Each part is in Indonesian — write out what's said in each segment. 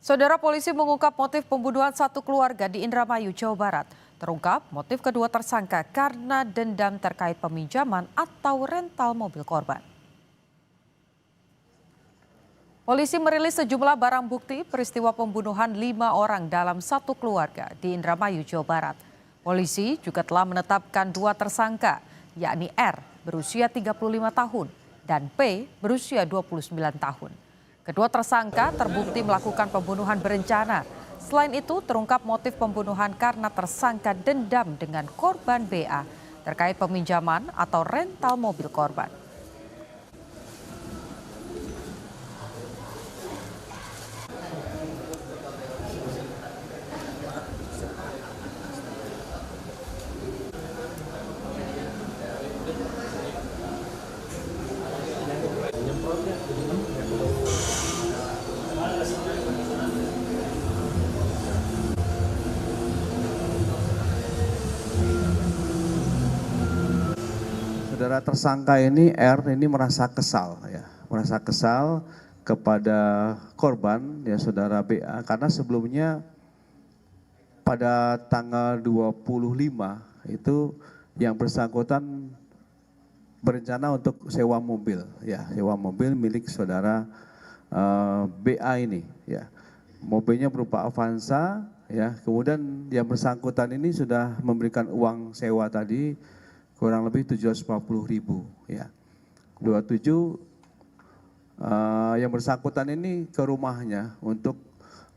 Saudara, polisi mengungkap motif pembunuhan satu keluarga di Indramayu, Jawa Barat. Terungkap motif kedua tersangka karena dendam terkait peminjaman atau rental mobil korban. Polisi merilis sejumlah barang bukti peristiwa pembunuhan 5 orang dalam satu keluarga di Indramayu, Jawa Barat. Polisi juga telah menetapkan 2 tersangka, yakni R berusia 35 tahun dan P berusia 29 tahun. Kedua tersangka terbukti melakukan pembunuhan berencana. Selain itu, terungkap motif pembunuhan karena tersangka dendam dengan korban BA terkait peminjaman atau rental mobil korban. Saudara tersangka ini R ini merasa kesal kepada korban ya saudara BA karena sebelumnya pada tanggal 25 itu yang bersangkutan berencana untuk sewa mobil milik saudara BA ini ya. Mobilnya berupa Avanza ya. Kemudian yang bersangkutan ini sudah memberikan uang sewa tadi kurang lebih 740.000 ya. 27 yang bersangkutan ini ke rumahnya untuk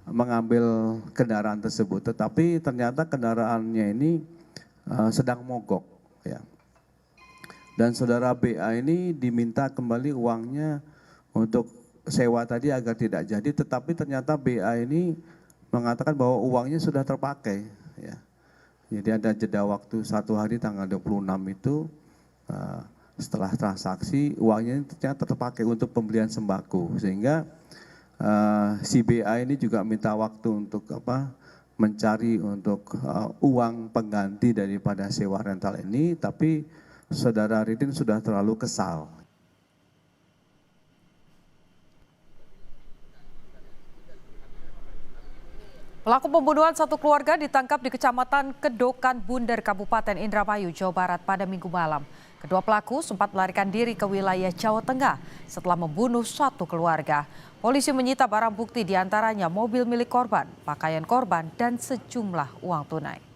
mengambil kendaraan tersebut, tetapi ternyata kendaraannya ini sedang mogok ya. Dan saudara BA ini diminta kembali uangnya untuk sewa tadi agar tidak jadi, tetapi ternyata BA ini mengatakan bahwa uangnya sudah terpakai ya. Jadi ada jeda waktu 1 hari tanggal 26 itu setelah transaksi uangnya ternyata terpakai untuk pembelian sembako, sehingga si BA ini juga minta waktu untuk mencari untuk uang pengganti daripada sewa rental ini, tapi saudara Ridin sudah terlalu kesal. Pelaku pembunuhan satu keluarga ditangkap di Kecamatan Kedokan Bunder, Kabupaten Indramayu, Jawa Barat pada Minggu malam. Kedua pelaku sempat melarikan diri ke wilayah Jawa Tengah setelah membunuh satu keluarga. Polisi menyita barang bukti diantaranya mobil milik korban, pakaian korban, dan sejumlah uang tunai.